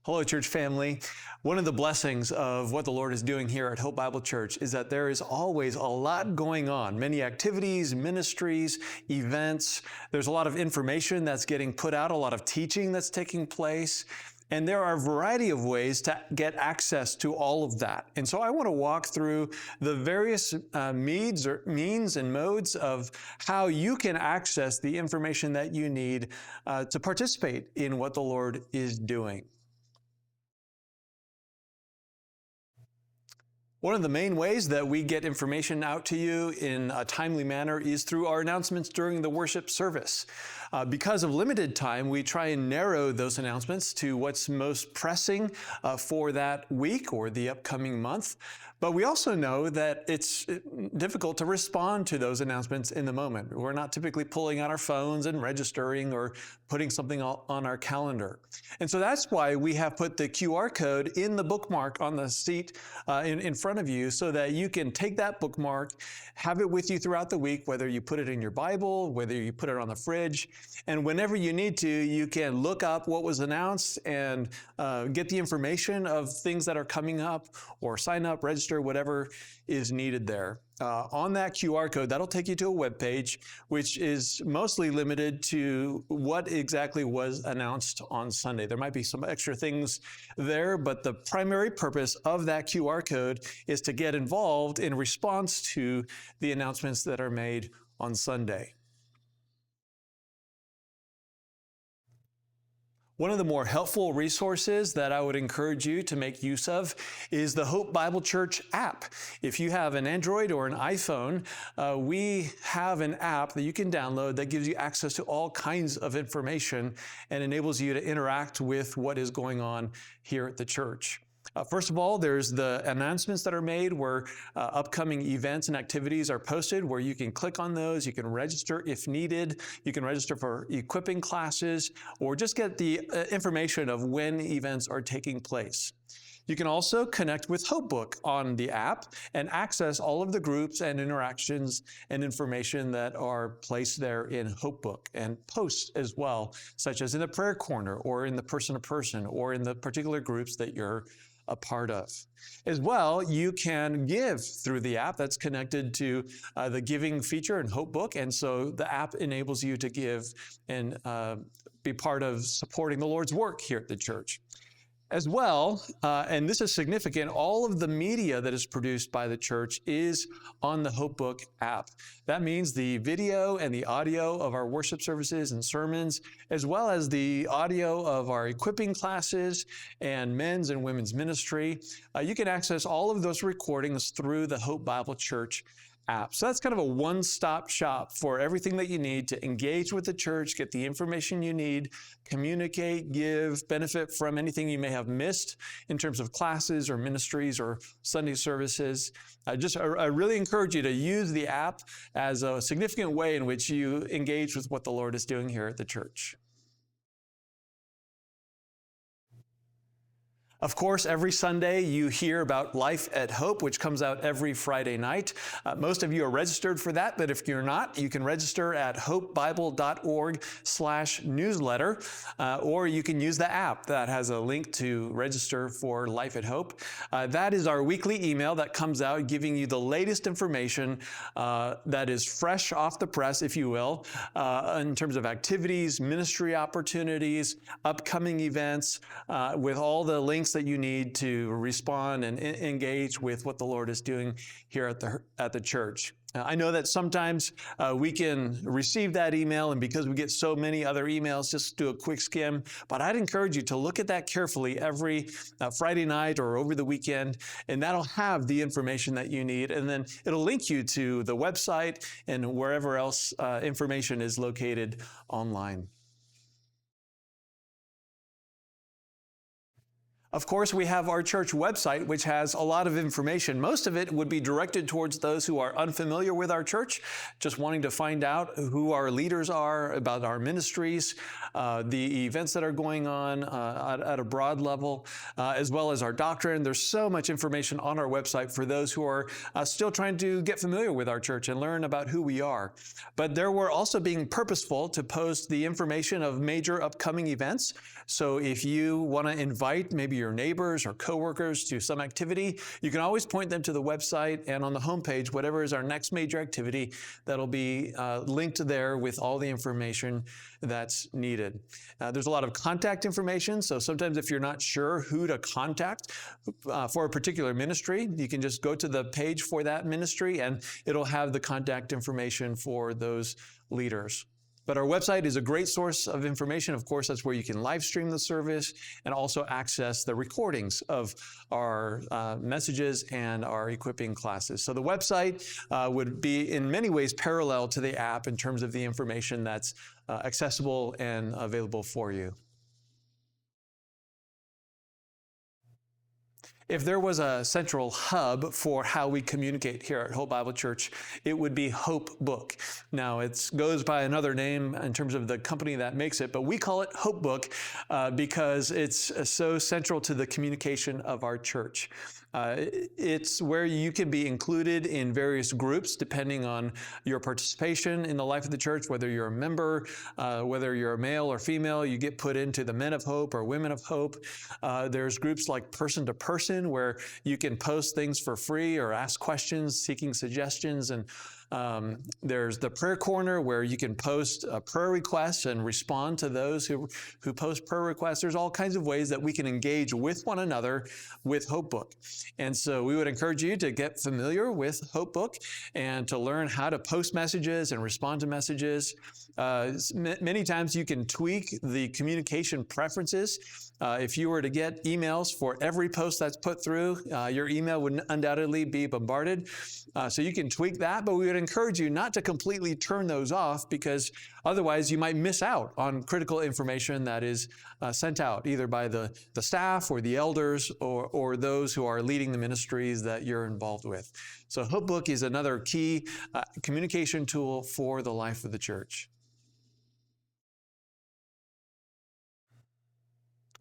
Hello, church family. One of the blessings of what the Lord is doing here at Hope Bible Church is that there is always a lot going on. Many activities, ministries, events. There's a lot of information that's getting put out, a lot of teaching that's taking place. And there are a variety of ways to get access to all of that. And so I want to walk through the various means and modes of how you can access the information that you need to participate in what the Lord is doing. One of the main ways that we get information out to you in a timely manner is through our announcements during the worship service. Because of limited time, we try and narrow those announcements to what's most pressing for that week or the upcoming month. But we also know that it's difficult to respond to those announcements in the moment. We're not typically pulling out our phones and registering or putting something on our calendar. And so that's why we have put the QR code in the bookmark on the seat in front of you so that you can take that bookmark, have it with you throughout the week, whether you put it in your Bible, whether you put it on the fridge, and whenever you need to, you can look up what was announced and get the information of things that are coming up or sign up, register, whatever is needed there. On that QR code, that'll take you to a web page, which is mostly limited to what exactly was announced on Sunday. There might be some extra things there, but the primary purpose of that QR code is to get involved in response to the announcements that are made on Sunday. One of the more helpful resources that I would encourage you to make use of is the Hope Bible Church app. If you have an Android or an iPhone, we have an app that you can download that gives you access to all kinds of information and enables you to interact with what is going on here at the church. First of all, there's the announcements that are made where upcoming events and activities are posted where you can click on those. You can register if needed. You can register for equipping classes or just get the information of when events are taking place. You can also connect with HopeBook on the app and access all of the groups and interactions and information that are placed there in HopeBook and posts as well, such as in the prayer corner or in the person-to-person or in the particular groups that you're a part of. As well, you can give through the app that's connected to the giving feature in HopeBook, and so the app enables you to give and be part of supporting the Lord's work here at the church. As well, and this is significant, all of the media that is produced by the church is on the HopeBook app. That means the video and the audio of our worship services and sermons, as well as the audio of our equipping classes and men's and women's ministry. You can access all of those recordings through the Hope Bible Church app. So that's kind of a one-stop shop for everything that you need to engage with the church, get the information you need, communicate, give, benefit from anything you may have missed in terms of classes or ministries or Sunday services. I really encourage you to use the app as a significant way in which you engage with what the Lord is doing here at the church. Of course, every Sunday you hear about Life at Hope, which comes out every Friday night. Most of you are registered for that, but if you're not, you can register at hopebible.org/newsletter, or you can use the app that has a link to register for Life at Hope. That is our weekly email that comes out giving you the latest information that is fresh off the press, if you will, in terms of activities, ministry opportunities, upcoming events, with all the links that you need to respond and engage with what the Lord is doing here at the church. I know that sometimes we can receive that email, and because we get so many other emails, just do a quick skim. But I'd encourage you to look at that carefully every Friday night or over the weekend, and that'll have the information that you need. And then it'll link you to the website and wherever else information is located online. Of course, we have our church website, which has a lot of information. Most of it would be directed towards those who are unfamiliar with our church, just wanting to find out who our leaders are, about our ministries, the events that are going on at a broad level, as well as our doctrine. There's so much information on our website for those who are still trying to get familiar with our church and learn about who we are. But there we're also being purposeful to post the information of major upcoming events. So if you want to invite maybe your neighbors or coworkers to some activity, you can always point them to the website, and on the homepage, whatever is our next major activity, that'll be linked there with all the information that's needed. There's a lot of contact information, so sometimes if you're not sure who to contact for a particular ministry, you can just go to the page for that ministry and it'll have the contact information for those leaders. But our website is a great source of information. Of course, that's where you can live stream the service and also access the recordings of our messages and our equipping classes. So the website would be in many ways parallel to the app in terms of the information that's accessible and available for you. If there was a central hub for how we communicate here at Hope Bible Church, it would be HopeBook. Now, it goes by another name in terms of the company that makes it, but we call it HopeBook because it's so central to the communication of our church. It's where you can be included in various groups depending on your participation in the life of the church, whether you're a member, whether you're a male or female, you get put into the Men of Hope or Women of Hope. There's groups like Person to Person where you can post things for free or ask questions, seeking suggestions, and there's the Prayer Corner where you can post prayer requests and respond to those who post prayer requests. There's all kinds of ways that we can engage with one another with HopeBook. And so we would encourage you to get familiar with HopeBook and to learn how to post messages and respond to messages. Many times you can tweak the communication preferences. If you were to get emails for every post that's put through, your email would undoubtedly be bombarded. So you can tweak that, but we would encourage you not to completely turn those off because otherwise you might miss out on critical information that is sent out either by the staff or the elders or those who are leading the ministries that you're involved with. So HopeBook is another key communication tool for the life of the church.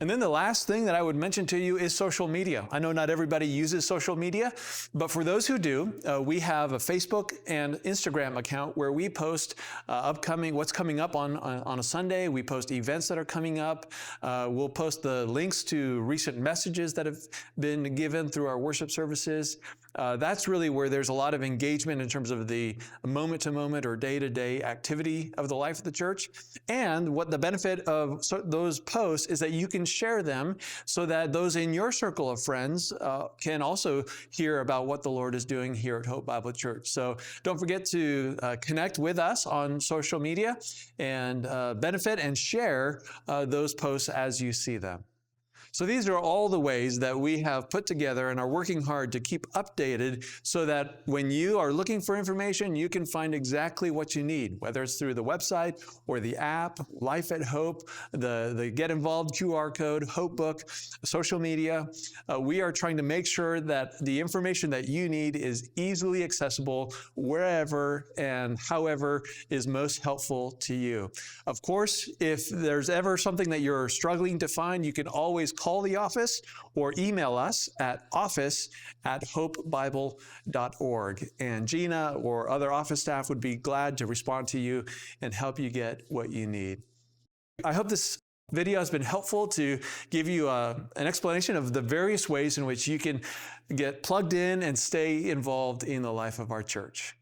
And then the last thing that I would mention to you is social media. I know not everybody uses social media, but for those who do, we have a Facebook and Instagram account where we post what's coming up on a Sunday. We post events that are coming up. We'll post the links to recent messages that have been given through our worship services. That's really where there's a lot of engagement in terms of the moment-to-moment or day-to-day activity of the life of the church. And what the benefit of those posts is that you can share them so that those in your circle of friends can also hear about what the Lord is doing here at Hope Bible Church. So don't forget to connect with us on social media and benefit and share those posts as you see them. So these are all the ways that we have put together and are working hard to keep updated so that when you are looking for information, you can find exactly what you need, whether it's through the website or the app, Life at Hope, the Get Involved QR code, HopeBook, social media. We are trying to make sure that the information that you need is easily accessible wherever and however is most helpful to you. Of course, if there's ever something that you're struggling to find, you can always call the office or email us at office@hopebible.org. And Gina or other office staff would be glad to respond to you and help you get what you need. I hope this video has been helpful to give you an explanation of the various ways in which you can get plugged in and stay involved in the life of our church.